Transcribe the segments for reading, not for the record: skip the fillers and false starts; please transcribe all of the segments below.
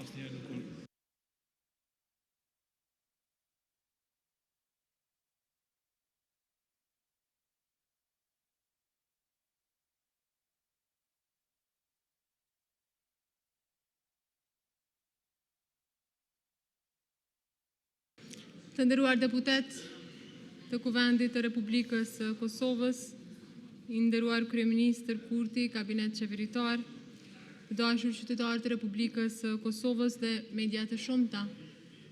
Asnjëherë nuk unë. Të nderuar deputet të Kuvendit të Republikës së Kosovës, i nderuar kryeministër Kurti, kabinet qeveritar, të dashur qytetarë të Republikës së Kosovës dhe media të shumta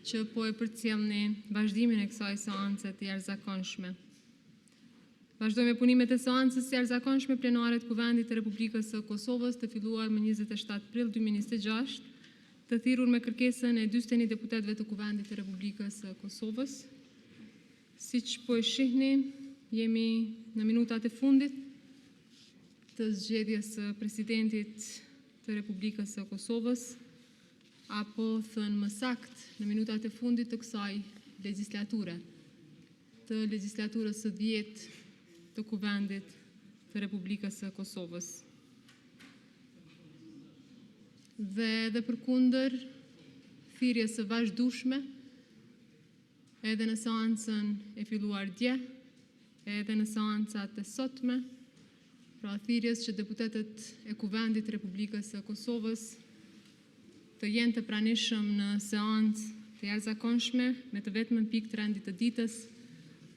që po e përcjellni vazhdimin e kësaj seance të jashtëzakonshme. Vazhdojmë me punimet e seancës së jashtëzakonshme plenare të Kuvendit të Republikës së Kosovës të filluar më 27 prill 2026, të thirrur me kërkesën e 41 deputetëve të Kuvendit të Republikës së Kosovës. Siç po e shihni, jemi në minutat e fundit të zgjedhjes së presidentit të Republikës së Kosovës, apo thënë më sakt, në minutat e fundit të kësaj legjislature, të legjislaturës së 10 të Kuvendit të Republikës së Kosovës. Dhe përkundër thirrjes së vazhdueshme, edhe në seancën e filluar dje, edhe në seancat e sotme, pra thirrjes që deputetët e Kuvendit të Republikës së Kosovës të jenë të pranishëm në seancë të jashtëzakonshme me të vetmën pikë të rendit të ditës,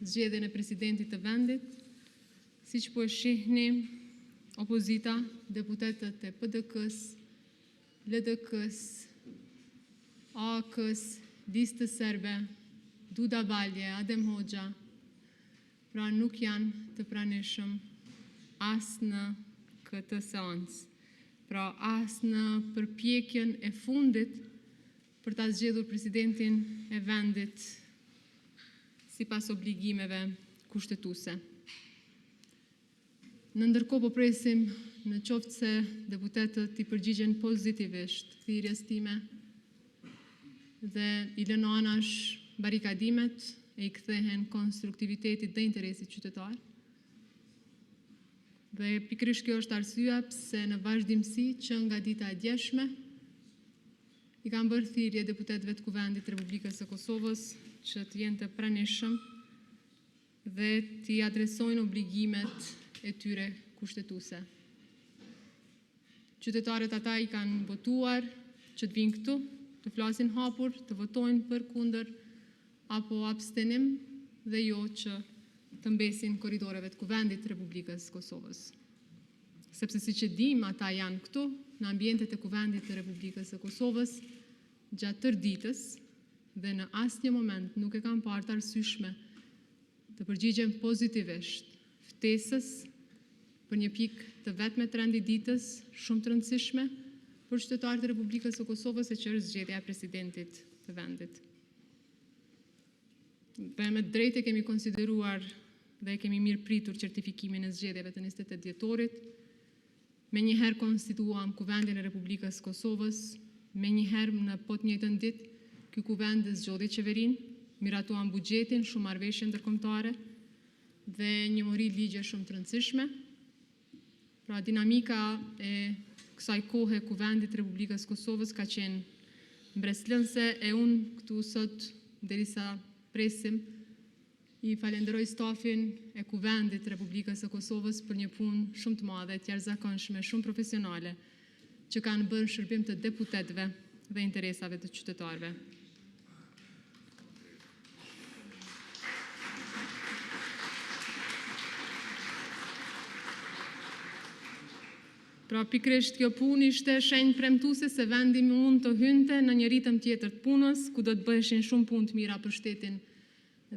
zgjedhjen e presidentit të vendit. Siç po e shihni, opozita, deputetët e PDK-s, LDK-s, AK-s, Listës Serbe, Duda Balje, Adem Hoxha, pra nuk janë të pranishëm as në këtë seancë, pra as në përpjekjen e fundit për ta zgjedhur presidentin e vendit sipas obligimeve kushtetuese. Në ndërkohë po presim në qoftë se deputetët i përgjigjen pozitivisht thirrjes time dhe i lënë anash barikadimet e i kthehen konstruktivitetit dhe interesit qytetar. Dhe pikërisht kjo është arsyeja pse në vazhdimsi që nga dita e djeshme i kam bërë thirrje deputetëve të Kuvendit të Republikës së Kosovës që të jenë të pranishëm dhe t'i adresojnë obligimet e tyre kushtetuese. Qytetarët ata i kanë votuar që të vinë këtu, të flasin hapur, të votojnë për kundër apo abstenim dhe jo që të mbesin korridoreve të Kuvendit të Republikës së Kosovës. Sepse siç e dim, ata janë këtu në ambientet e Kuvendit të Republikës së Kosovës gjatë tërë ditës dhe në asnjë moment nuk e kanë parë të arsyeshme të përgjigjen pozitivisht ftesës për një pikë të vetme të rendit ditës shumë të rëndësishme për qytetarët e Republikës së Kosovës, e që është zgjedhja e presidentit të vendit. Dhe me drejtë kemi konsideruar dhe kemi mirë pritur certifikimin e zgjedhjeve të 28 dhjetorit. Menjëherë konstituuam Kuvendin e Republikës së Kosovës, menjëherë në po të njëjtën ditë ky kuvend zgjodhi qeverinë, miratuam buxhetin, shumë marrëveshje ndërkombëtare dhe një mori ligje shumë të rëndësishme. Pra dinamika e kësaj kohe Kuvendit të Republikës së Kosovës ka qenë mbreslënse e unë këtu sot derisa presim i falenderoj stafin e Kuvendit të Republikës së Kosovës për një punë shumë të madhe, të jashtëzakonshme, shumë profesionale, që kanë bërë shërbim të deputetëve dhe interesave të qytetarëve. Pra pikërisht kjo punë ishte shenjë premtuese se vendi mund të hynte në një ritëm tjetër të punës, ku do të bëheshin shumë punë të mira për shtetin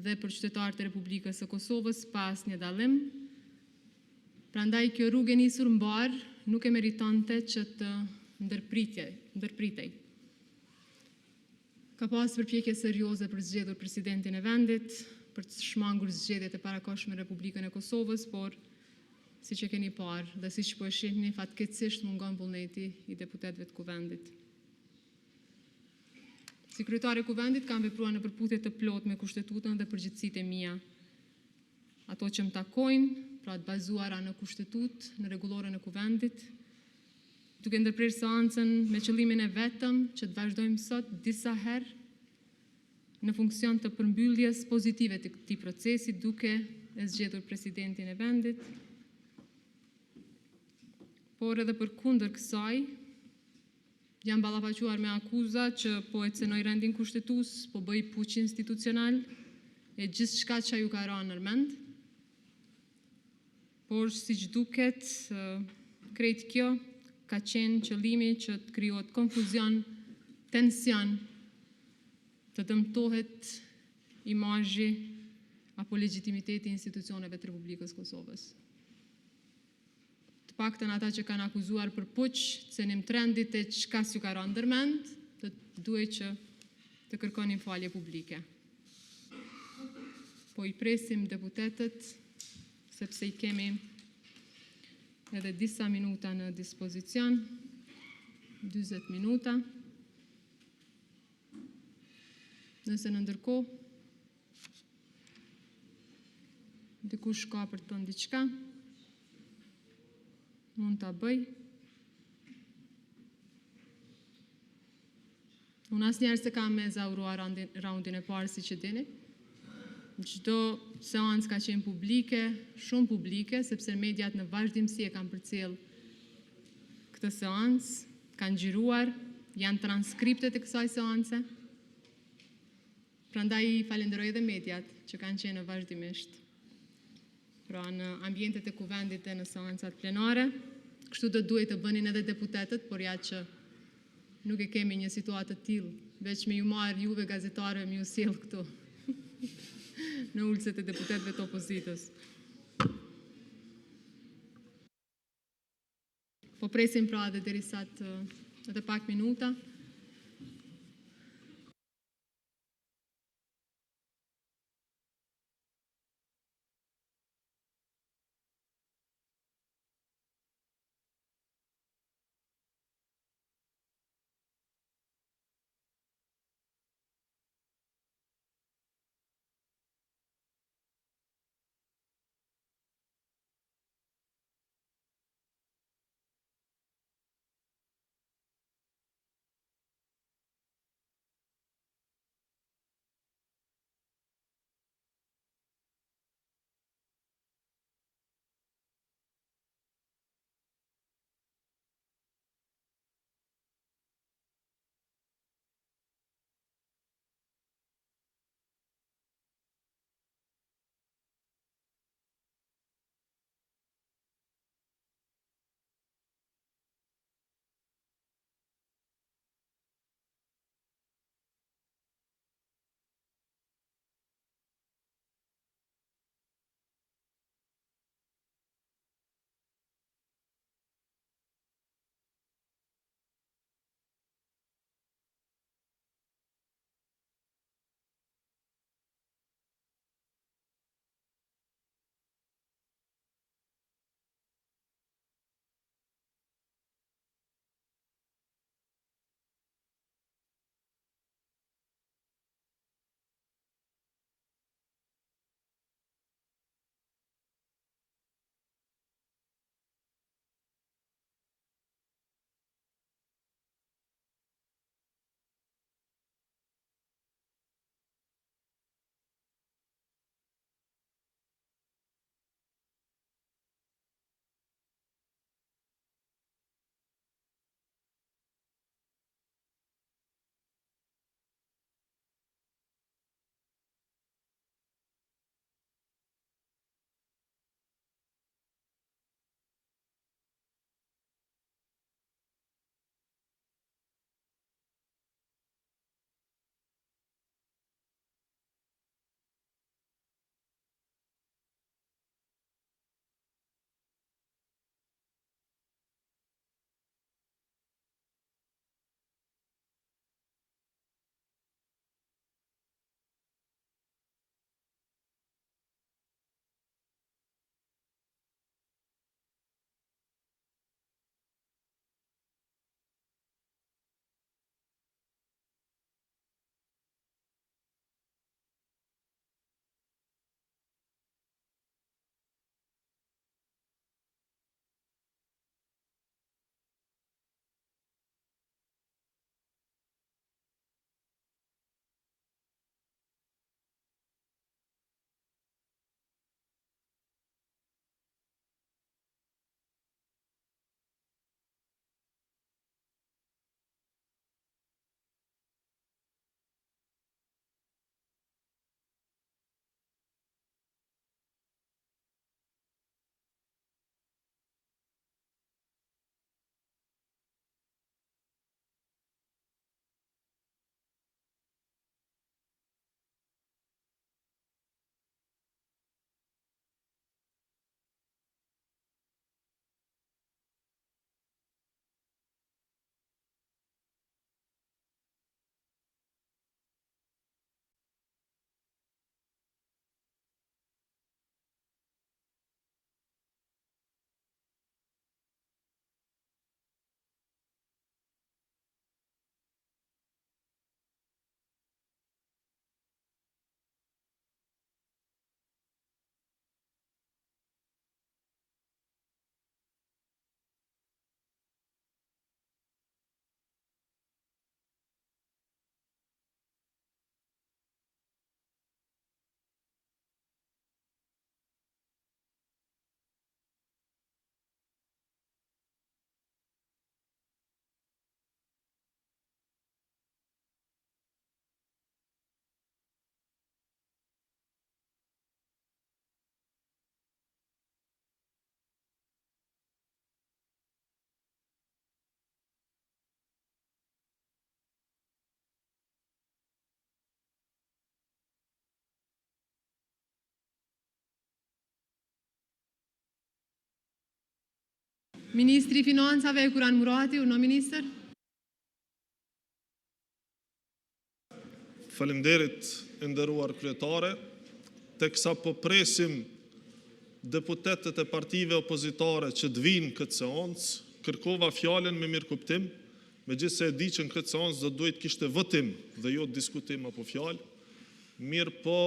dhe për qytetarët e Republikës së Kosovës pa asnjë dallim. Prandaj kjo rrugë e nisur mbar nuk e meritonte që të ndërpritej. Ka pas përpjekje serioze për zgjedhur presidentin e vendit, për të shmangur zgjedhjet e parakohshme në Republikën e Kosovës, por siç e keni parë dhe siç po e shihni, fatkeqësisht mungon vullneti i deputetëve të Kuvendit. Si kryetare e Kuvendit kam vepruar në përputhje të plotë me kushtetutën dhe përgjegjësitë e mia. Ato që më takojnë, pra të bazuara në kushtetutë, në rregullorën e Kuvendit, duke ndërprer seancën me qëllimin e vetëm që të vazhdojmë sot disa herë në funksion të përmbylljes pozitive të këtij procesi duke e zgjedhur presidentin e vendit, por edhe përkundër kësaj jam ballafaquar me akuza që po e cenoj rendin kushtetues, po bëj puç institucional e gjithçka që ju ka rënë në mend. Por siç duket, krejt kjo ka qenë qëllimi që të krijohet konfuzion, tension, të dëmtohet imazhi apo legitimiteti i institucioneve të Republikës Kosovës. Të paktën ata që kanë akuzuar për puç, cenim trendit e çka s'ju ka rënë ndërmend, të duhet që të kërkonin falje publike. Po i presim deputetët, sepse i kemi edhe disa minuta në dispozicion, 40 minuta. Nëse në ndërkohë dikush ka për të thënë diçka, mund ta bëj. Unë asnjëherë se kam me zauruar raundin e parë, siç e dini. Çdo seancë ka qenë publike, shumë publike, sepse mediat në vazhdimsi e kanë përcjell këtë seancë, kanë xhiruar, janë transkriptet e kësaj seance. Prandaj falenderoj edhe mediat që kanë qenë vazhdimisht. Pra në ambientet e kuvendit e në seancat plenare, kështu do duhet të bënin edhe deputetët, por ja që nuk e kemi një situatë të tillë, veç me ju marr juve gazetarëve me ju sjell këtu në ulëset e deputetëve të opozitës. Po presim pra edhe derisa edhe pak minuta. Ministri i Financave Kuran Murati, unë minister. Faleminderit e nderuar kryetare, teksa po presim deputetët e partive opozitare që të vinë këtë seancë, kërkova fjalën me mirë kuptim, megjithse e di që në këtë seancë do duhet kishte votim dhe jo diskutim apo fjalë, mirë po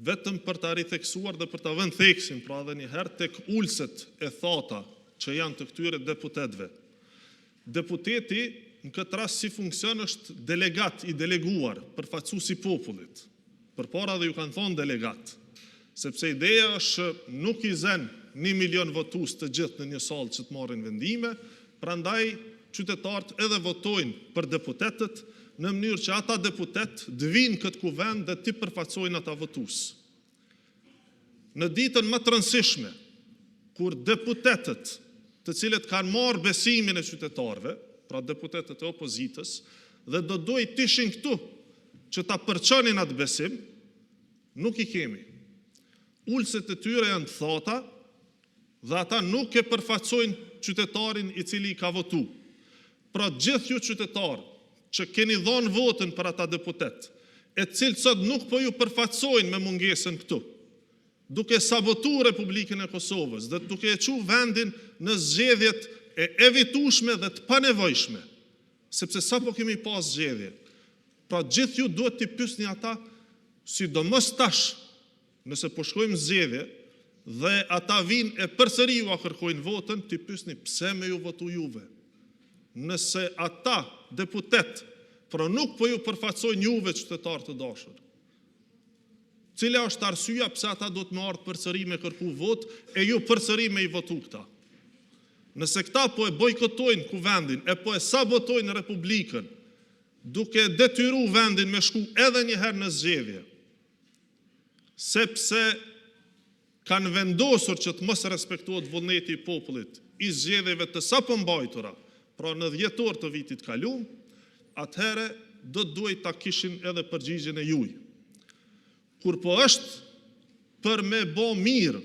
vetëm për ta ritheksuar dhe për ta vënë theksin, pra edhe një herë tek ulset e thata që janë të këtyre deputetëve. Deputeti në këtë rast si funksion është delegat i deleguar, përfaqësues i popullit. Përpara dhe ju kanë thonë delegat, sepse ideja është nuk i zen 1 milion votues të gjithë në një sallë që të marrin vendime, prandaj qytetarët edhe votojnë për deputetët në mënyrë që ata deputet të vinë këtë kuvend dhe të përfaqësojnë ata votues. Në ditën më të rëndësishme, kur deputetët, të cilët kanë marrë besimin e qytetarëve, pra deputetët e opozitës, dhe do duhet të ishin këtu që ta përçonin atë besim, nuk i kemi. Ulset e tyre janë të thata dhe ata nuk e përfaqësojnë qytetarin i cili i ka votu. Pra gjithë ju qytetarë që keni dhonë votën për ata deputet, e cilë sot nuk po ju përfaqësojnë me mungesën këtu, duke sabotu Republikën e Kosovës dhe duke e qu vendin në zgjedhjet e evitueshme dhe të panevojshme, sepse sa po kemi pas zgjedhje. Pra gjithë ju duhet t'i pyesni ata, sidomos tash, nëse po shkojmë zgjedhje dhe ata vinë e përsëri ju a kërkojnë votën, t'i pyesni pse me ju votu juve. Nëse ata deputet, pra nuk po ju përfaqësojnë juve qytetarë të dashur. Cila është arsyeja pse ata do të më ardhë përsëri me kërku votë e ju përsëri me i votu këta. Nëse këta po e bojkotojnë kuvendin, e po e sabotojnë Republikën, duke detyru vendin me shku edhe një herë në zgjedhje, sepse kanë vendosur që të mos respektohet vullneti i popullit i zgjedhjeve të sapo mbajtura, pra në 10 orë të vitit kaluar, atëherë do të duhet ta kishin edhe përgjigjen e juaj. Kur po është për me bo mirë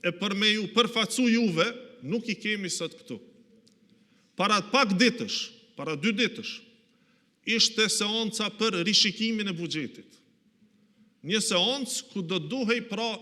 e për me ju përfaqësu juve, nuk i kemi sot këtu. Para pak ditësh, para 2 ditësh, ishte seanca për rishikimin e buxhetit. Një seancë ku do duhej pra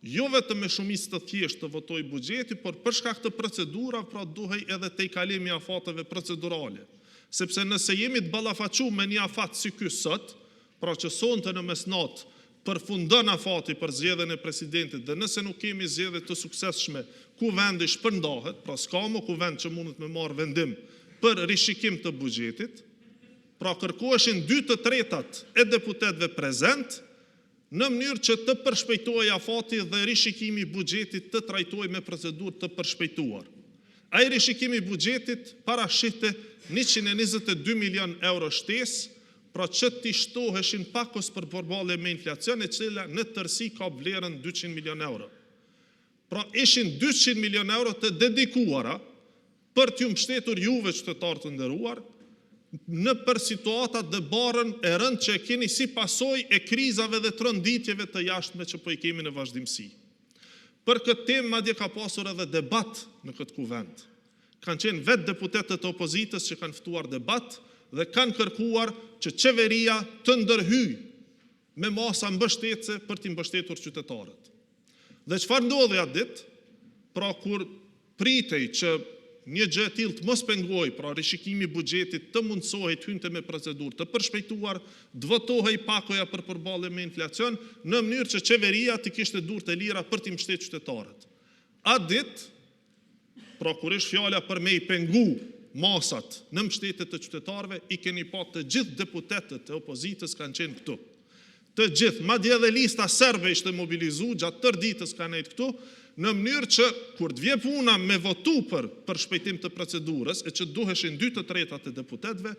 jo vetëm me shumicë të thjeshtë të votoj buxheti, por për shkak të procedura, pra duhej edhe te kalimi i afateve procedurale. Sepse nëse jemi të ballafaqur me një afat si ky sot, pra që sonte në mesnatë përfundon afati për zgjedhjen e presidentit dhe nëse nuk kemi zgjedhje të suksesshme ku vendi shpërndahet, pra s'ka më kuvend që mundet me marrë vendim për rishikim të buxhetit, pra kërkoheshin 2/3 e deputetëve prezent në mënyrë që të përshpejtohej afati dhe rishikimi i buxhetit të trajtohej me procedurë të përshpejtuar. Ai rishikimi i buxhetit parashite 122 milion euro shtesë, pra që t'i shtoheshin pakos për përballje me inflacion, e cila në tërësi ka vlerën 200 milion euro. Pra ishin 200 milion euro të dedikuara për t'ju mbështetur juve qytetarë të nderuar në për situatat dhe barën e rënd që e keni si pasoj e krizave dhe tronditjeve të jashtme që po i kemi në vazhdimsi. Për këtë temë madje ka pasur edhe debat në këtë kuvend. Kanë qenë vetë deputetët e opozitës që kanë ftuar debat dhe kanë kërkuar që qeveria të ndërhyjë me masa mbështetëse për t'i mbështetur qytetarët. Dhe çfarë ndodhi atë ditë? Pra kur pritej që një gjë e tillë të mos pengoj, pra rishikimi i buxhetit të mundsohej të hynte me procedurë të përshpejtuar, të votohej pakoja për përballje me inflacion, në mënyrë që qeveria të kishte durë të lira për t'i mbështetur qytetarët. Atë ditë, pra kur është fjala për me i pengu masat në mbështetje të qytetarëve, i keni pa të gjithë deputetët e opozitës kanë qenë këtu. Të gjithë, madje edhe lista serbe ishte mobilizuar gjatë tërë ditës kanë ecë këtu, në mënyrë që kur të vje puna me votu për shpejtim të procedurës, e që duheshin 2/3 e deputetëve,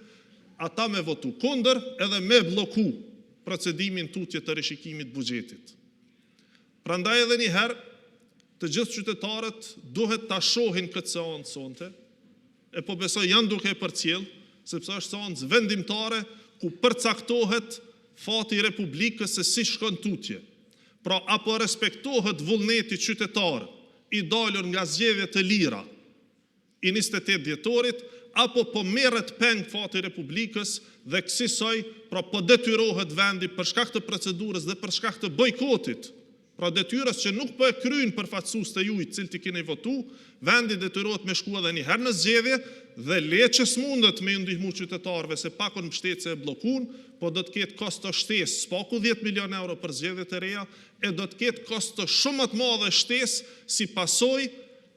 ata me votu kundër edhe me bloku procedimin tutje të rishikimit buxhetit. Prandaj edhe një herë, të gjithë qytetarët duhet ta shohin këtë seancë sonte, e po besoj janë duke e përcjell, sepse është seancë vendimtare ku përcaktohet fati i Republikës se si shkon tutje. Pra apo respektohet vullneti qytetar i dalur nga zgjedhje të lira i 28 dhjetorit, apo po merret peng fati i Republikës dhe kësaj pra po detyrohet vendi për shkak të procedurës dhe për shkak të bojkotit, pra detyrës që nuk po e kryen përfaqësues të juaj të cilët i keni votu, vendi detyrohet me shku edhe një herë në zgjedhje dhe le që s'mundet me ju ndihmu qytetarëve se pakon mbështetje e bllokun, po do të ketë kosto shtesë spaku 10 milion euro për zgjedhjet e reja e do të ketë kosto shumë më të madhe shtesë si pasojë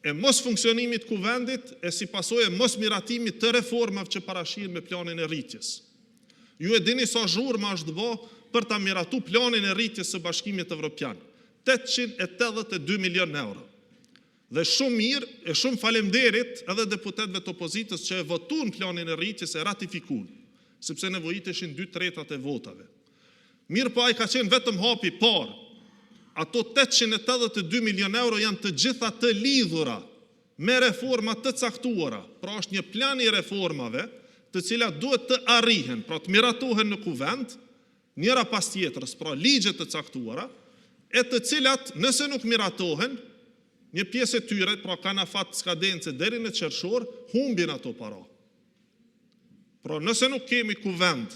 e mos funksionimit të kuvendit e si pasojë e mos miratimit të reformave që parashihen me planin e rritjes. Ju e dini sa zhurma është bë për ta miratu planin e rritjes së Bashkimit Evropian. 882 milion euro. Dhe shumë mirë e shumë falemderit edhe deputetëve të opozitës që e votuan planin e rritjes e ratifikuan, sepse nevojiteshin 2/3 e votave. Mirë po ai ka qenë vetëm hapi i parë. Ato 882 milion euro janë të gjitha të lidhura me reforma të caktuara. Pra është një plan i reformave të cilat duhet të arrihen, pra të miratohen në kuvend, njëra pas tjetrës, pra ligje të caktuara, e të cilat nëse nuk miratohen, një pjesë e tyre, pra kanë afat skadence deri në qershor, humbin ato para. Pra nëse nuk kemi kuvend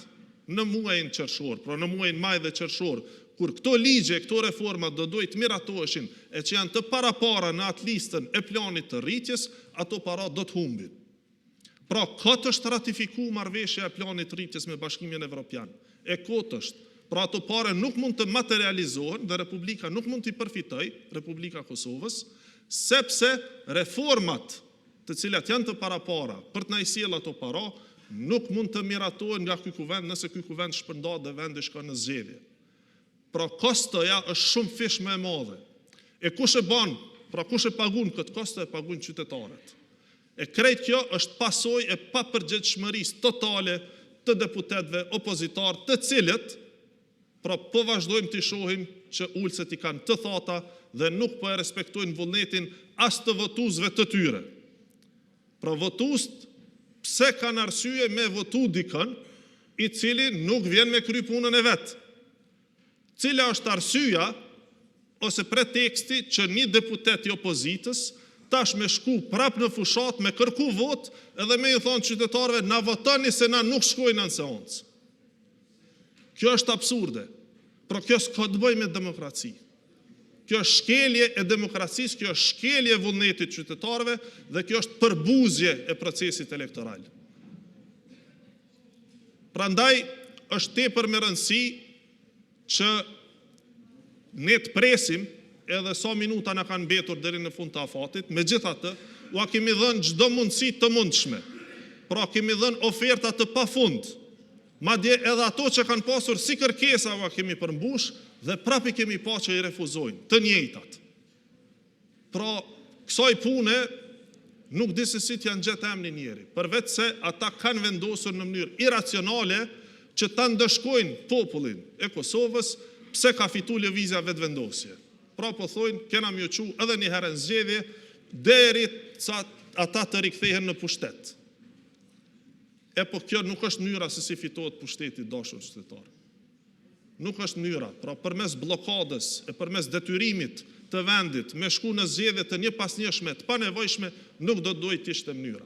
në muajin qershor, pra në muajin maj dhe qershor, kur këto ligje, këto reforma do duhet miratoheshin e që janë të parapara në atë listën e planit të rritjes, ato para do të humbin. Pra, këtë është ratifiku marrëveshja e planit të rritjes me Bashkimin Evropian. E këtë është. Pra, ato pare nuk mund të materializohen dhe Republika nuk mund t'i përfitoj, Republika Kosovës, sepse reformat të cilat janë të parapara për të na i sjellë ato para, nuk mund të miratohen nga ky kuvend nëse ky kuvend shpërndahet dhe vendi shkon në zgjedhje. Pra kostoja është shumë fish më e madhe. E kush e ban, pra kush e pagun këtë kosto e pagun qytetarët. E krejt kjo është pasojë e papërgjegjshmërisë totale të deputetëve opozitar, të cilët pra po vazhdojmë të shohim që ulset i kanë të thata dhe nuk po e respektojnë vullnetin as të votuesve të tyre. Pra votuesit pse kanë arsye me votu dikën i cili nuk vjen me kry punën e vet. Cila është arsyeja ose preteksti që një deputet i opozitës tash me shku prap në fushat me kërku vot edhe me i thonë qytetarëve na votoni se na nuk shkojnë në seancë. Kjo është absurde. Pra kjo s'ka të bëjë me demokraci. Kjo është shkelje e demokracisë, kjo është shkelje e vullnetit qytetarëve dhe kjo është përbuzje e procesit elektoral. Prandaj është tepër me rëndësi që ne të presim edhe sa minuta na kanë mbetur deri në fund të afatit, megjithatë, ua kemi dhënë çdo mundësi të mundshme. Pra kemi dhënë oferta të pafund. Madje edhe ato që kanë pasur si kërkesa ua kemi përmbush dhe prapë kemi pa që i refuzojnë, të njëjtat. Pra kësaj pune nuk di se si t'janë gjetë emrin njeri, përveç se ata kanë vendosur në mënyrë iracionale që ta ndëshkojnë popullin e Kosovës pse ka fitu lëvizja vetëvendosje. Pra po thojnë, kena më qu edhe një herë në zgjedhje deri sa ata të rikthehen në pushtet. E po kjo nuk është mënyra se si fitohet pushteti dashur qytetar. Nuk është mënyra, pra përmes blokadës e përmes detyrimit të vendit me shku në zgjedhje të një pasnjëshme të panevojshme nuk do duhet të ishte mënyra.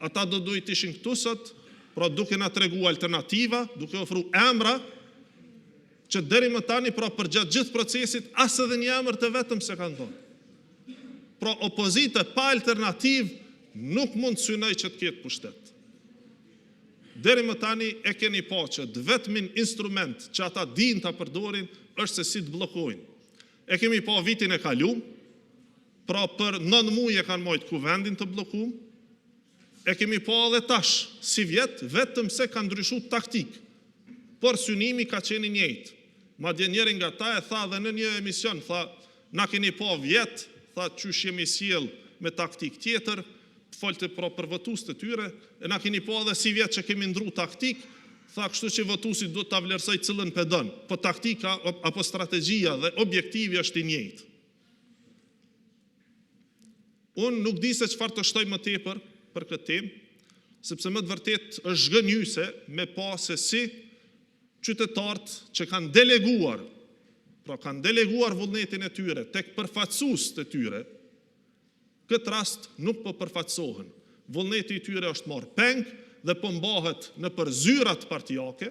Ata do duhet të ishin këtu sot, pra duke na tregu alternativa, duke ofru emra, që deri më tani pra përgjatë gjithë procesit as edhe një emër të vetëm se kanë thonë. Pra opozita pa alternativ nuk mund synoj që të ketë pushtet. Deri më tani e keni pa që vetmin instrument që ata din ta përdorin është se si të bllokojnë. E kemi pa vitin e kaluar, pra për 9 muaj e kanë marrë kuvendin të bllokuar. E kemi pa edhe tash, si vjet, vetëm se ka ndryshu taktik. Por synimi ka qenë i njëjtë. Madje njëri nga ta e tha dhe në një emision, tha, na keni pa vjet, tha qysh jemi sjell me taktik tjetër, folte pra për votuesit të tyre, e na keni pa edhe si vjet që kemi ndru taktik, tha kështu që votuesi duhet ta vlerësoj cilën pedon, po taktika apo strategjia dhe objektivi është i njëjtë. Unë nuk di se çfarë të shtoj më tepër për këtë temë, sepse më të vërtet është zhgënjyse me pa se si qytetarët që kanë deleguar, pra kanë deleguar vullnetin e tyre tek përfaqësuesit e tyre, Këtë rast nuk po përfaqësohen. Vullneti I tyre është marrë peng dhe po mbahet në përzyrat partijake,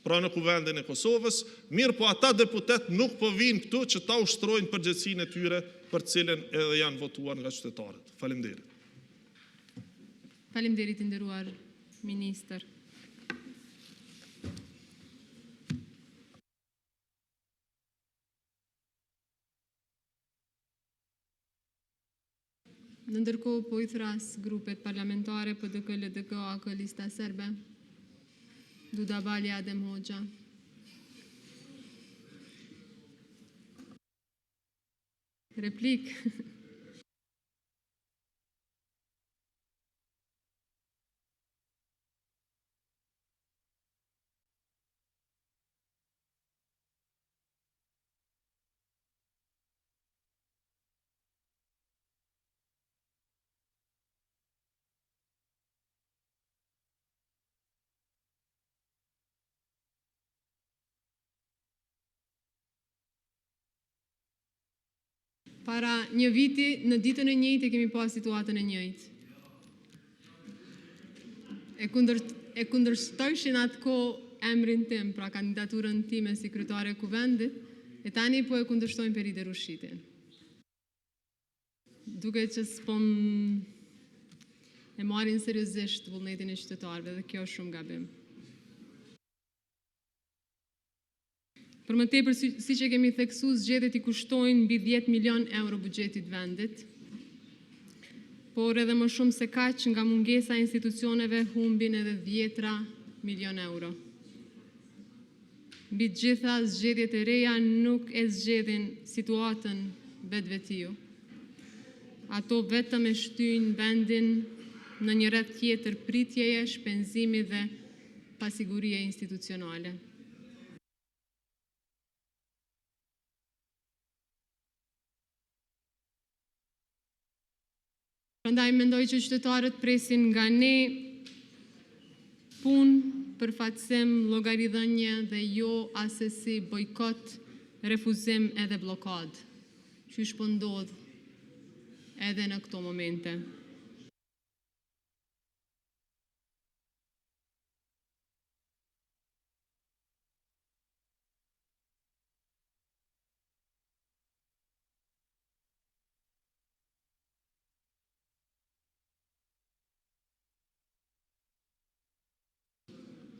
pra në Kuvendin e Kosovës, mirë po ata deputet nuk po vinë këtu që ta ushtrojnë përgjegjësinë e tyre për cilën edhe janë votuar nga qytetarët. Faleminderit. Faleminderit I nderuar ministër. Në ndërkohë po I thras grupet parlamentare PDK, LDK, AK, Lista Serbe, Duda Bali, Adem Hoxha. Replik. Para një viti, në ditën e njëjtë kemi pas situatën e njëjtë. E kundërshtojshin atë kohë emrin tim, pra kandidaturën time si kryetare e kuvendit, e tani po e kundërshtojnë Peride Rushitin. Duke që s'pon e marrin seriozisht vullnetin e qytetarëve dhe kjo është shumë gabim. Për më tepër, si që kemi theksu, zgjedhjet I kushtojnë mbi 10 milion euro buxhetit vendit, por edhe më shumë se kaq nga mungesa e institucioneve humbin edhe 10 milion euro. Mbi të gjitha, zgjedhjet e reja nuk e zgjedhin situatën vetvetiu. Ato vetëm e shtyjnë vendin në një rreth tjetër pritjeje, shpenzimi dhe pasigurie institucionale. Prandaj mendoj që qytetarët presin nga ne punë, përfaqësim, llogaridhënie dhe jo asesi bojkot, refuzim edhe blokadë, qysh po ndodh edhe në këto momente.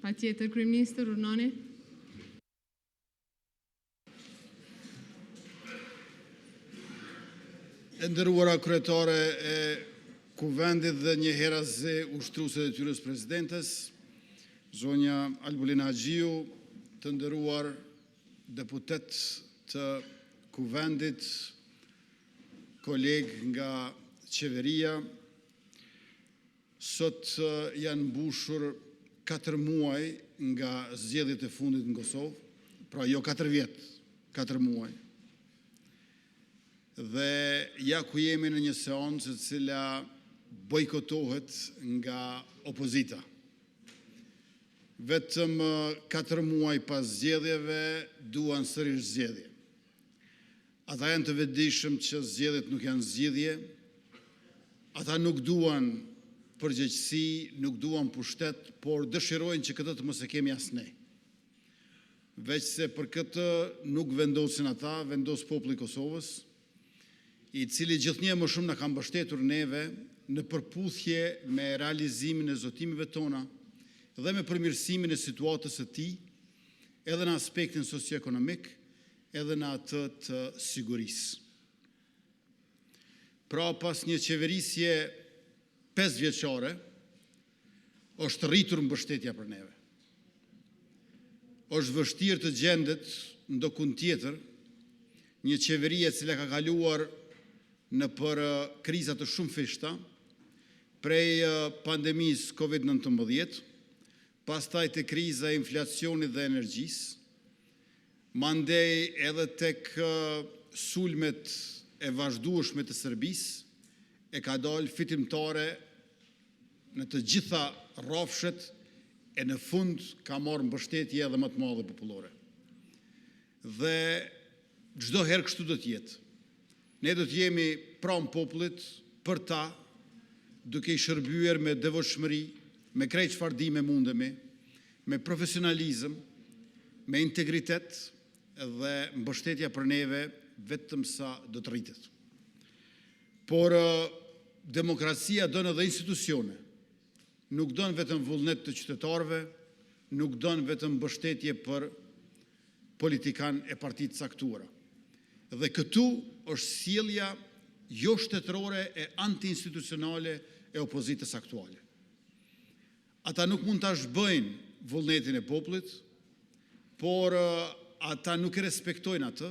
Patjetër, kryeministër, urnoni. E nderuara kryetare e Kuvendit dhe një herazi ushtruese e detyrës presidentes, zonja Albulina Haxhiu, të nderuar deputet të Kuvendit, kolegë nga qeveria, sot janë mbushur 4 muaj nga zgjedhjet e fundit në Kosovë, pra jo 4 vjet, 4 muaj. Dhe ja ku jemi në një seancë e cila bojkotohet nga opozita. Vetëm 4 muaj pas zgjedhjeve duan sërish zgjedhje. Ata janë të vetëdijshëm që zgjedhjet nuk janë zgjidhje, ata nuk duan përgjegjësi, nuk duan pushtet, por dëshirojnë që këtë të mos e kemi as ne. Veç se për këtë nuk vendosin ata, vendos populli I Kosovës, I cili gjithnjë më shumë na ka mbështetur neve në përputhje me realizimin e zotimeve tona dhe me përmirësimin e situatës së tij, edhe në aspektin socioekonomik, edhe në atë të sigurisë. Pra pas një qeverisje 5 vjeçare, është rritur mbështetja për neve. Është vështirë të gjendet ndokun tjetër një qeveri e cila ka kaluar në për kriza të shumë fishta, prej pandemisë COVID-19, pastaj të kriza e inflacionit dhe energjisë, mandej edhe tek sulmet e vazhdueshme të Serbisë, e ka dalë fitimtare në të gjitha rrafshet e në fund ka marrë mbështetje edhe më të madhe popullore. Dhe çdo herë kështu do të jetë. Ne do të jemi pranë popullit, për ta, duke i shërbyer me devotshmëri, me krejt çfarë di me mundemi, me profesionalizëm, me integritet dhe mbështetja për neve vetëm sa do të rritet. Por demokracia don edhe institucione, nuk don vetëm vullnet të qytetarëve, nuk don vetëm mbështetje për politikan e partitë caktuara. Dhe këtu është sjellja jo shtetërore e anti-institucionale e opozitës aktuale. Ata nuk mund ta zhbëjnë vullnetin e popullit, por ata nuk e respektojnë atë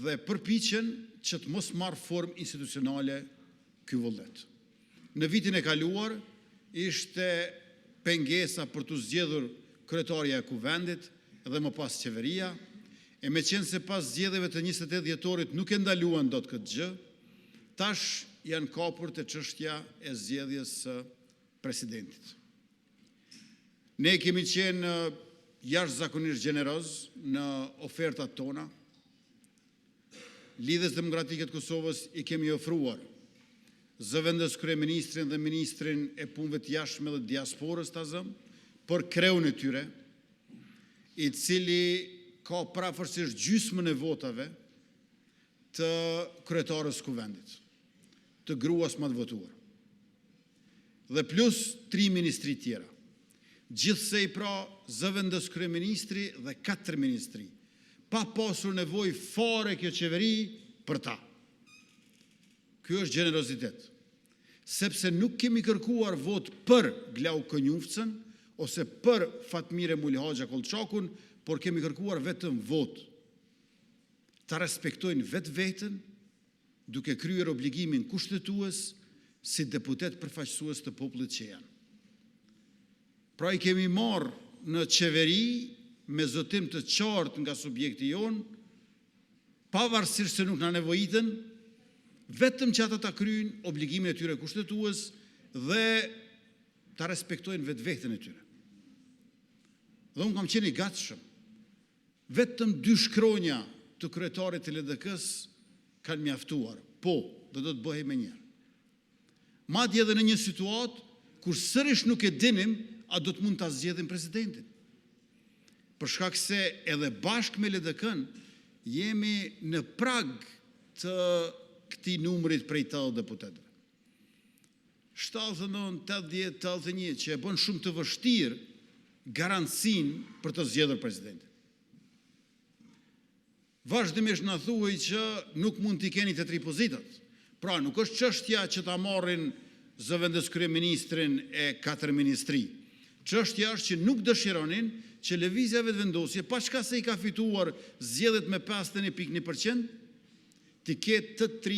dhe përpiqen që të mos marrë formë institucionale ky vullnet. Në vitin e kaluar ishte pengesa për të zgjedhur kryetaria e kuvendit dhe më pas qeveria, e me qenë se pas zgjedhjeve të 28 dhjetorit nuk e ndaluan dot këtë gjë, tash janë kapur te çështja e zgjedhjes së presidentit. Ne kemi qenë jashtëzakonisht gjeneroz në ofertat tona. Lidhjes Demokratike të Kosovës i kemi ofruar zëvendës kryeministrin dhe ministrin e punëve të jashtme dhe diasporës ta zëm për kreun e tyre, i cili ka prafërsisht gjysmën e votave të kryetarës kuvendit, të gruas më të votuar. Dhe plus 3 ministri tjera. Gjithsej pra zëvendës kryeministri dhe 4 ministri, pa pasur nevojë fare kjo qeveri për ta. Ky është gjenerozitet. Sepse nuk kemi kërkuar vot për Glau Konjufcën ose për Fatmire Mulhaxha Kolçakun, por kemi kërkuar vetëm vot. Ta respektojnë vetveten duke kryer obligimin kushtetues si deputet përfaqësues të popullit që janë. Pra i kemi marrë në qeveri me zotim të qartë nga subjekti jonë, pavarësisht se nuk na nevojitën, vetëm që ata ta kryejnë obligimin e tyre kushtetues dhe ta respektojnë vetveten e tyre. Dhe unë kam qenë i gatshëm. Vetëm 2 shkronja të kryetarit të LDK-s kanë mjaftuar, po, dhe do të bëhej më njëherë. Madje edhe në një situatë kur sërish nuk e dinim a do të mund ta zgjedhim presidentin. Për shkak se edhe bashkë me LDK-n jemi në prag të këtij numrit prej 80 deputetëve. 79, 80, 81 që e bën shumë të vështirë garancinë për të zgjedhur presidentin. Vazhdimisht na thuaj që nuk mund t'i keni të 3 pozitat. Pra nuk është çështja që ta marrin zëvendës kryeministrin e 4 ministri. Çështja është që nuk dëshironin që lëvizja vetëvendosje, paçka se i ka fituar zgjedhjet me 51.1%, t'i ketë të 3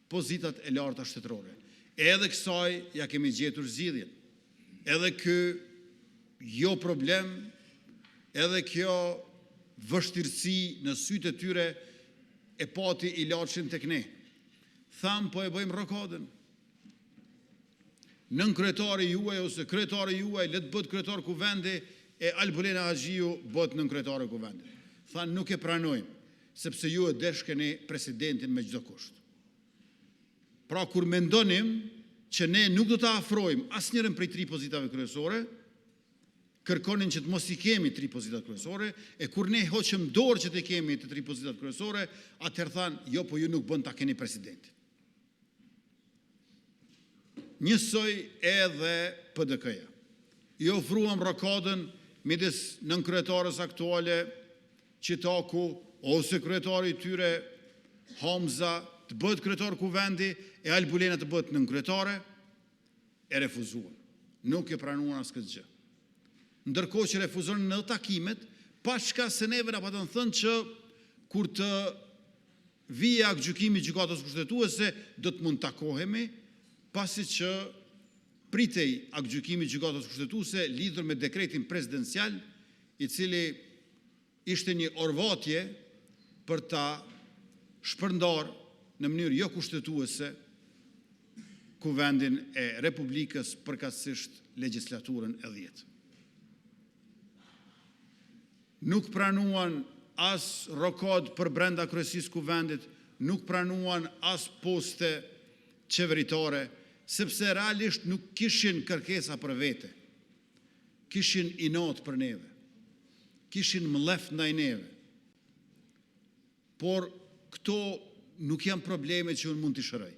pozitat e larta shtetërore. Edhe kësaj ja kemi gjetur zgjidhjen. Edhe ky jo problem, edhe kjo vështirësi në sytë e tyre e pati i laçin tek ne. Tham po e bëjmë rokadën. Nën kryetari juaj ose kryetari juaj le të bëhet kryetar kuvendi e Albulena Haxhiu bëhet nën kryetari kuvendit. Than nuk e pranojmë, sepse ju e deshkeni presidentin me çdo kusht. Pra kur mendonim që ne nuk do ta afrojmë asnjërin prej 3 pozitave kryesore, kërkonin që të mos i kemi 3 pozitat kryesore, e kur ne hoqëm dorë që të kemi të 3 pozitat kryesore, atëherë thanë, jo, po ju nuk bën ta keni presidentin. Njësoj edhe PDK-ja. I ofruam rokadën midis nënkryetares aktuale Qitaku ose kryetari i tyre Hamza të bëhet kryetar kuvendi e Albulena të bëhet nënkryetare, e refuzuan. Nuk e pranuan as këtë gjë. Ndërkohë që refuzonin në takimet, pashka se neve na patën thënë që kur të vijë aktgjykimi i gjykatës kushtetuese do të mund takohemi, pasi që pritej aktgjykimi i gjykatës kushtetuese lidhur me dekretin presidencial, i cili ishte një orvatje për ta shpërndar në mënyrë jo kushtetuese kuvendin e Republikës, përkatësisht legjislaturën e 10. Nuk pranuan as rokad për brenda kryesisë kuvendit, nuk pranuan as poste qeveritare, sepse realisht nuk kishin kërkesa për vete, kishin inat për neve, kishin mlef ndaj neve, por këto nuk janë probleme që unë mund t'i shëroj.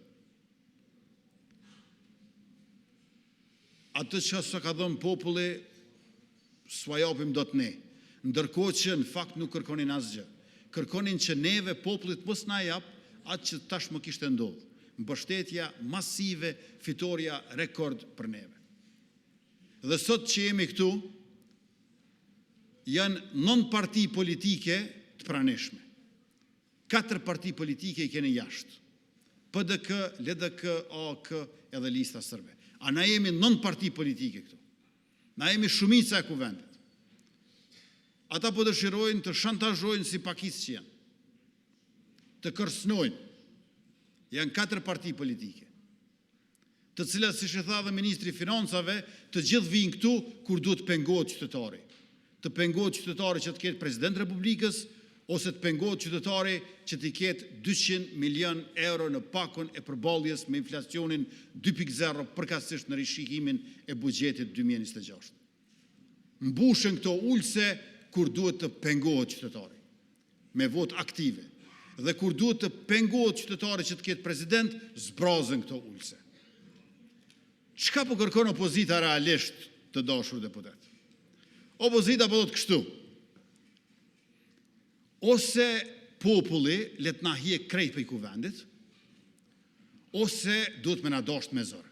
Atë që së ka dhënë populli, s'ua japim dot ne, ndërkohë që në fakt nuk kërkonin asgjë. Kërkonin që neve popullit mos na jap atë që tashmë kishte ndodhur. Mbështetja masive, fitoria rekord për neve. Dhe sot që jemi këtu, janë 9 parti politike të pranishme. 4 parti politike i keni jashtë. PDK, LDK, AK edhe Lista Sërbe. A na jemi 9 parti politike këtu. Na jemi shumica e kuvendit. Ata po dëshirojnë të shantazhojnë si pakisë që janë. Të kërcënojnë. Janë 4 parti politike, të cilat, siç e tha dhe Ministri i Financave, të gjithë vinë këtu kur duhet pengohet qytetari. Të pengohet qytetari që të ketë President Republikës, ose të pengohet qytetari që të ketë 200 milion euro në pakon e përballjes me inflacionin 2.0 përkatësisht në rishikimin e buxhetit 2026. Mbushen këto ulse kur duhet të pengohet qytetari, me votë aktive. Dhe kur duhet të pengohet qytetari që të ketë president, zbrazën këto ulse. Çka po kërkon opozita realisht, të dashur deputet? Opozita po thotë kështu: ose populli le të na hiq krejt prej kuvendit, ose duhet me na dasht me zor.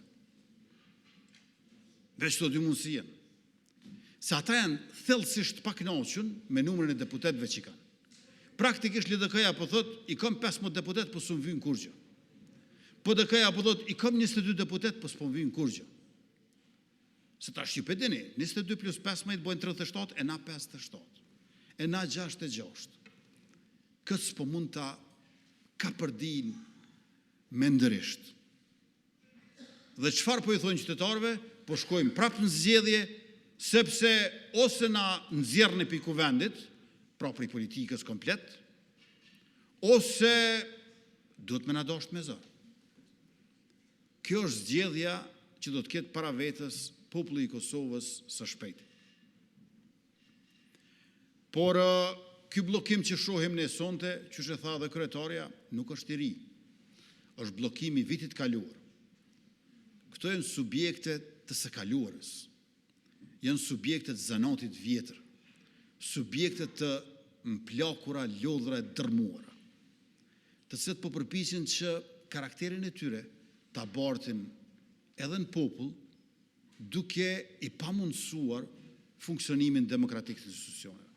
Veç këto dy mundësi janë. Se ata janë thellësisht pa kënaqur me numrin e deputetëve që kanë. Praktikisht LDK-ja po thot, i kam 15 deputet, po s'u vijnë kurrë. PDK-ja po thot, i kam 22 deputet, po s'po vijnë kurrë. Se tash ju pedeni, 22 plus 15 bojnë 37, e na 57, e na 66. Këtë s'po mund ta kapërdin mendërisht. Dhe çfarë po i thonë qytetarëve? Po shkojmë prapë në zgjedhje, sepse ose na nxjerrni pi kuvendit, pra prej politikës komplet, ose duhet me na dasht me zor. Kjo është zgjedhja që do të ketë para vetës populli i Kosovës së shpejti. Por ky bllokim që shohim ne sonte, që e tha dhe kryetaria, nuk është i ri. Është bllokimi i vitit kaluar. Këto janë subjekte të së kaluarës. Janë subjekte të zanatit vjetër. Subjekte të mplakura, lodhura e dërmuara, të cilët po përpiqen që karakterin e tyre ta bartin edhe në popull, duke i pamundsuar funksionimin demokratik të institucioneve.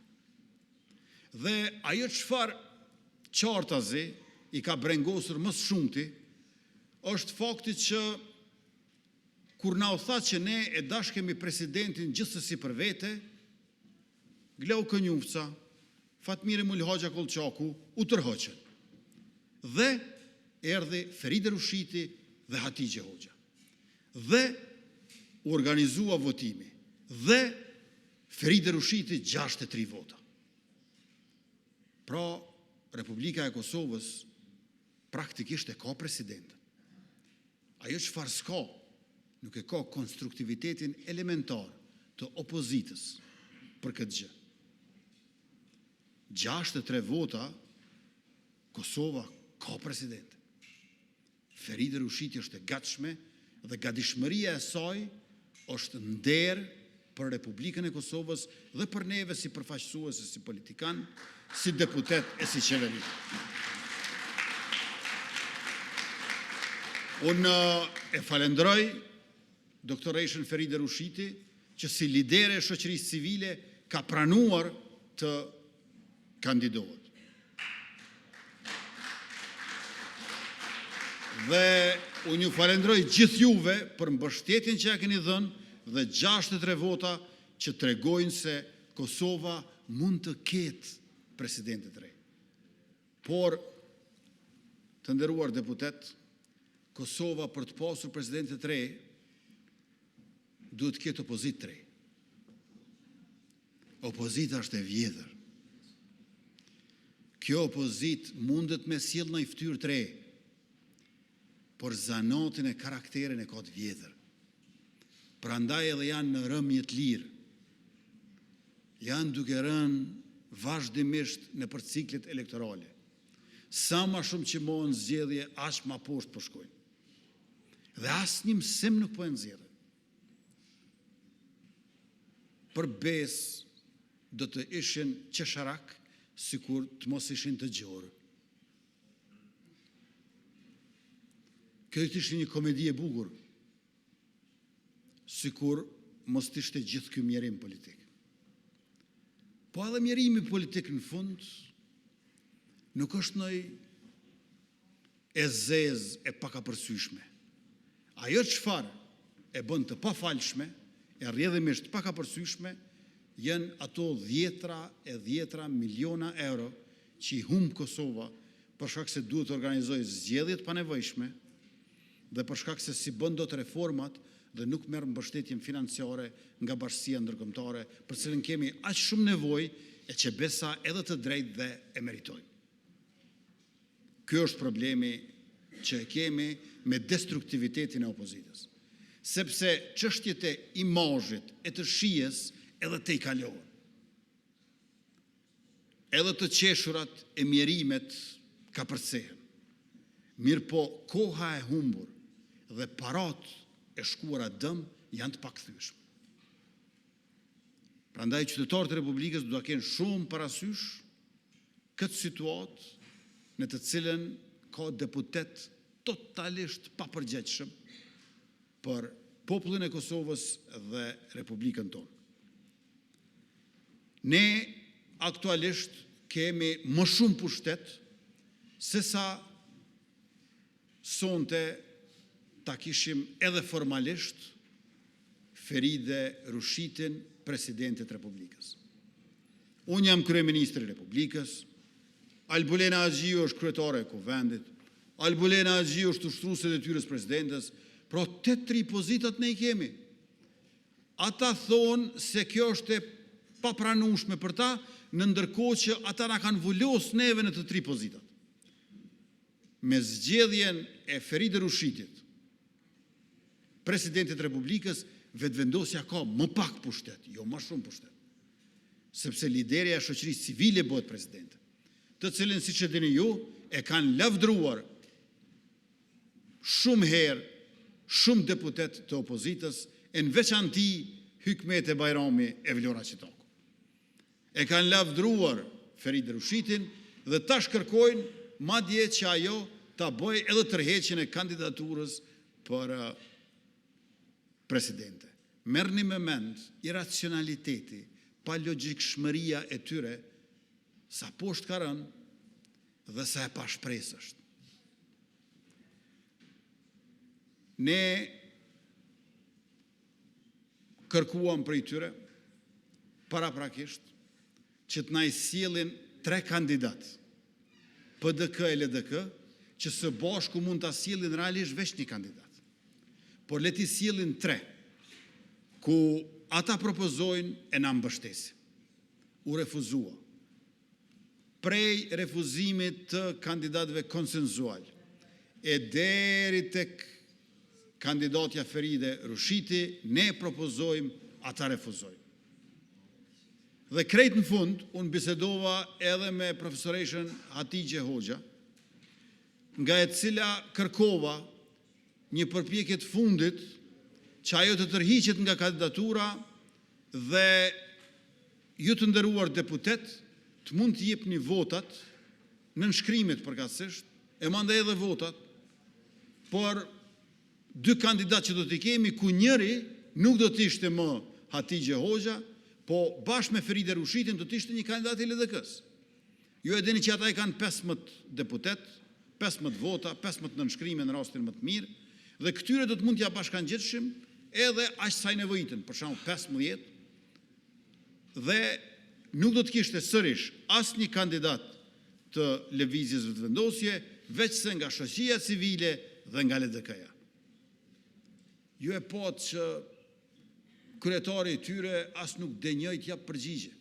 Dhe ajo çfarë qartazi i ka brengosur më së shumti, është fakti që kur na u tha që ne e dashkemi presidentin gjithsesi për vete, Glau Kënjufca, Fatmire Mulhoxha Kolçaku u tërhoqën. Dhe erdhi Feride Rushiti dhe Hatigje Hoxha. Dhe u organizua votimi. Dhe Feride Rushiti 63 vota. Pra, Republika e Kosovës praktikisht e ka president. Ajo çfarë s'ka, nuk e ka konstruktivitetin elementar të opozitës për këtë gjë. 63 vota, Kosova ka president. Feride Rushiti është e gatshme dhe gatishmëria e saj është nder për Republikën e Kosovës dhe për neve si përfaqësues, si politikan, si deputet e si qeveri. Unë e falenderoj doktoreshën Feride Rushiti që si lidere e shoqërisë civile ka pranuar të kandidohet. Dhe unë ju falenderoj gjithë juve për mbështetjen që ja keni dhënë dhe 63 vota që tregojnë se Kosova mund të ketë presidentin të re. Por, të nderuar deputet, Kosova për të pasur presidentin të re duhet të ketë opozitë të re. Opozita është e vjetër. Kjo opozit mundet me sjellë në i ftyrë të re, por zanatin e karakterin e ka të vjetër. Prandaj edhe janë në rëmje të lirë. Janë duke rënë vazhdimisht në për ciklet elektorale. Sa ma shumë që mohën zgjedhje, aq ma poshtë po shkojnë. Dhe asnjë mësim nuk po e nxjerrin. Për besë do të ishin qesharak, sikur të mos ishin të gjorë. Kjo të ishte një komedi e bukur, sikur mos të ishte gjithë ky mjerim politik. Po edhe mjerimi politik në fund nuk është ndonjë e zezë e pakapërsyeshme. Ajo çfarë e bën të pafalshme, e rrjedhimisht pakapërsyeshme, janë ato dhjetra miliona euro që i humb Kosova për shkak se duhet të organizojë zgjedhje të panevojshme dhe për shkak se si bën dot reformat dhe nuk merr mbështetjen financiare nga bashkësia ndërkombëtare, për cilën kemi aq shumë nevojë e që besa edhe të drejtë dhe e meritojnë. Ky është problemi që e kemi me destruktivitetin e opozitës. Sepse çështjet e imazhit e të shijes edhe te i kalohen. Edhe të qeshurat e mjerimet ka përcehen. Mirë po, koha e humbur dhe parat e shkuara dëm janë të pakthyeshme. Prandaj qytetarët e Republikës do ta kenë shumë parasysh këtë situatë në të cilën ka deputet totalisht papërgjegjshëm për popullin e Kosovës dhe Republikën tonë. Ne aktualisht kemi më shumë pushtet se sa sonte ta kishim edhe formalisht Feride Rushitin, presidentit Republikës. Unë jam kryeministri i Republikës, Albulena Agjiu është kryetare e Kuvendit, Albulena Agjiu është ushtruese e detyrës presidentes, pra 8 pozitat ne i kemi. Ata thonë se kjo është e papranueshme për ta, në ndërkohë që ata na kanë vullos neve në të 3 pozitat. Me zgjedhjen e Feride Rushitit, presidentit Republikës, vetëvendosja ka më pak pushtet, jo më shumë pushtet. Sepse liderja e shoqërisë civile bëhet presidente, të cilën, siç e dini ju, e kanë lavdruar shumë herë shumë deputet të opozitës, e në veçanti Hykmete Bajrami e Vlora Qitaku. E kanë lavdruar Feride Rushitin dhe tash kërkojnë madje që ajo ta bëjë edhe tërheqjen e kandidaturës për presidente. Merrni me mend iracionaliteti, pa logjikshmëria e tyre, sa poshtë ka rënë dhe sa e pa shpresë është. Ne kërkuam prej tyre paraprakisht që të na i sjellin 3 kandidat, PDK e LDK, që së bashku mund ta sjellin realisht veç një kandidat. Por le t'i sjellin 3, ku ata propozojnë e na mbështesin. U refuzua. Prej refuzimit të kandidatëve konsenzual e deri tek kandidatja Feride Rushiti, ne propozojmë, ata refuzojnë. Dhe krejt në fund, unë bisedova edhe me profesoreshën Hatigje Hoxha, nga e cila kërkova një përpjekje të fundit që ajo të tërhiqet nga kandidatura dhe ju të nderuar deputet të mund të jepni votat në nënshkrimet përkatësisht, e mandej edhe votat, por 2 kandidat që do t'i kemi, ku njëri nuk do t'ishte më Hatigje Hoxha, po bashkë me Feride Rushitin do t'ishte një kandidat i LDK-s. Ju e dini që ata i kanë 15 deputet, 15 vota, 15 nënshkrime në rastin më të mirë, dhe këtyre do të mund t'ja bashkangjigjshim edhe aq sa i nevojiten, për shembull 15, dhe nuk do të kishte sërish asnjë kandidat të lëvizjes vetëvendosje, veçse nga shoqëria civile dhe nga LDK-ja. Ju e pat që kryetari i tyre as nuk denjoj t'jap përgjigje.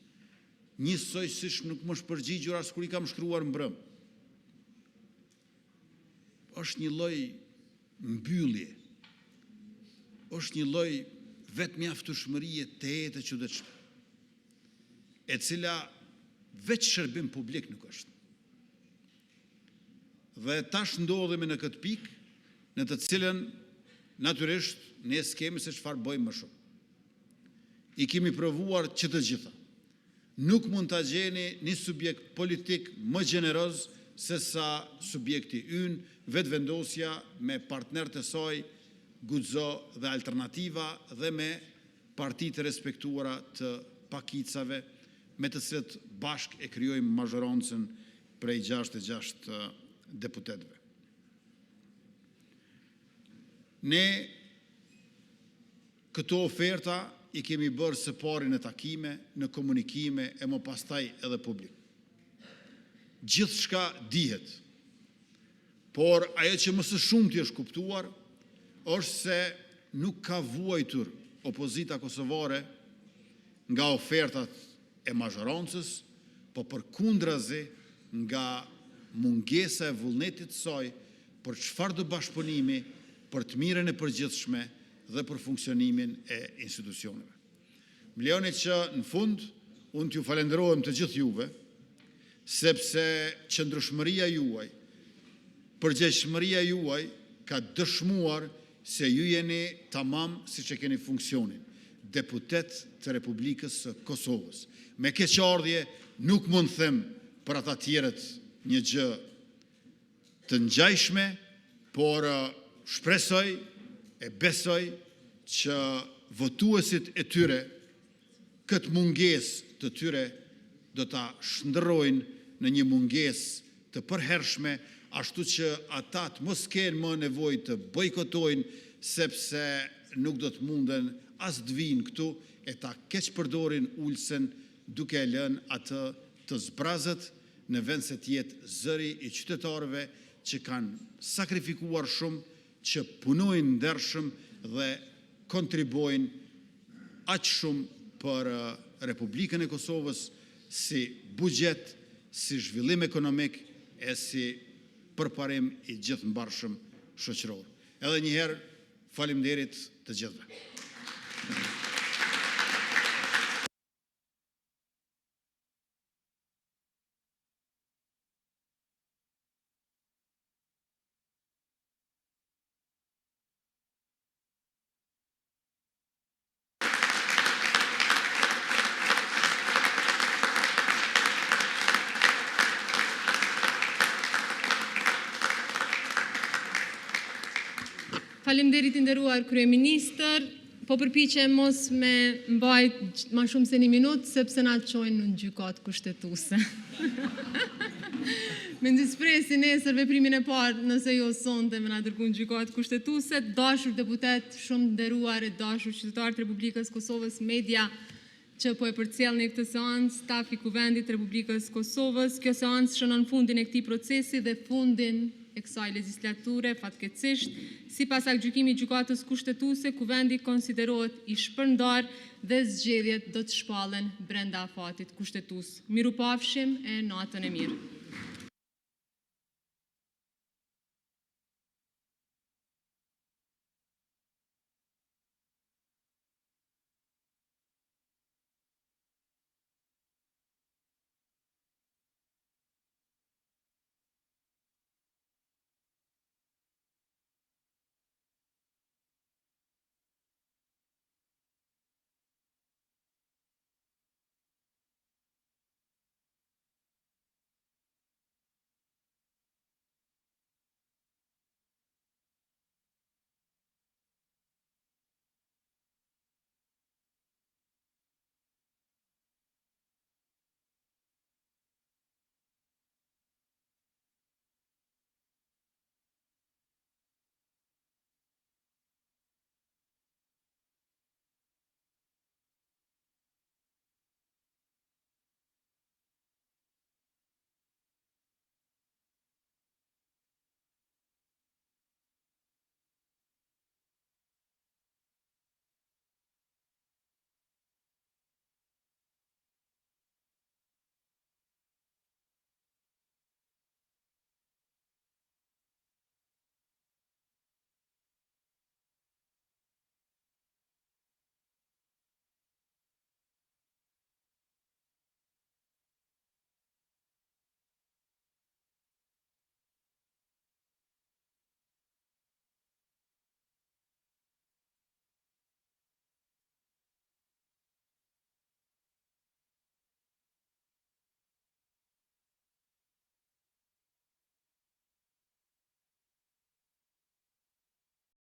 Njësoj siç nuk më është përgjigjur as kur i kam shkruar mbrëm. Është një lloj mbyllje është një lloj vetëmjaftueshmërie të çuditshme, e cila veç shërbim publik nuk është. Dhe tash ndodhemi në këtë pikë në të cilën natyrisht ne s'kemi se çfarë bëjmë më shumë. I kemi provuar që të gjitha. Nuk mund ta gjeni një subjekt politik më gjeneroz se sa subjekti ynë, vetëvendosja me partnerët e saj, Guxo dhe Alternativa dhe me partitë e respektuara të pakicave me të cilët bashk e krijojmë mazhorancën prej 66 deputetëve. Ne këto oferta i kemi bërë së pari në takime, në komunikime e më pastaj edhe publik. Gjithçka dihet, por ajo që më së shumti është kuptuar është se nuk ka vuajtur opozita kosovare nga ofertat e mazhorancës, po përkundrazi nga mungesa e vullnetit të saj për çfarë do bashkëpunimi për të mirën e përgjithshme dhe për funksionimin e institucioneve. Më lejoni që në fund unë t'ju falenderoj të gjithë juve, sepse qëndrueshmëria juaj, përgjegjësia juaj ka dëshmuar se ju jeni tamam siç e keni funksionin, deputet të Republikës së Kosovës. Me keqardhje nuk mund të them për ata tjerët një gjë të ngjajshme, por shpresoj e besoj që votuesit e tyre këtë mungesë të tyre do ta shndërrojnë në një mungesë të përhershme, ashtu që ata të mos kenë më nevojë të bojkotojnë, sepse nuk do të munden as të vinë këtu e ta keq përdorin ulsen duke e lënë atë të zbrazët në vend se të jetë zëri i qytetarëve që kanë sakrifikuar shumë, që punojnë ndershëm dhe kontribuojnë aq shumë për Republikën e Kosovës si buxhet, si zhvillim ekonomik e si përparim i gjithë mbarshëm shoqëror. Edhe një herë, faleminderit të gjithëve. Faleminderit i nderuar kryeministër, po përpiqem mos me mbajt më shumë se 1 minutë sepse na çojnë në gjykatë kushtetuese. Me ndispresi nesër veprimin e parë, nëse jo sonte me na dërguar në gjykatë kushtetuese, dashur deputet, shumë nderuar e dashur qytetarë të Republikës Kosovës, media që po e përcjellni këtë seancë, staf i Kuvendit të Republikës Kosovës. Kjo seancë shënon fundin e këtij procesi dhe fundin e kësaj legjislature, fatkeqësisht, sipas aktgjykimit gjykatës kushtetuese, Kuvendi konsiderohet i shpërndar dhe zgjedhjet do të shpallen brenda afatit kushtetues. Mirupafshim e natën e mirë.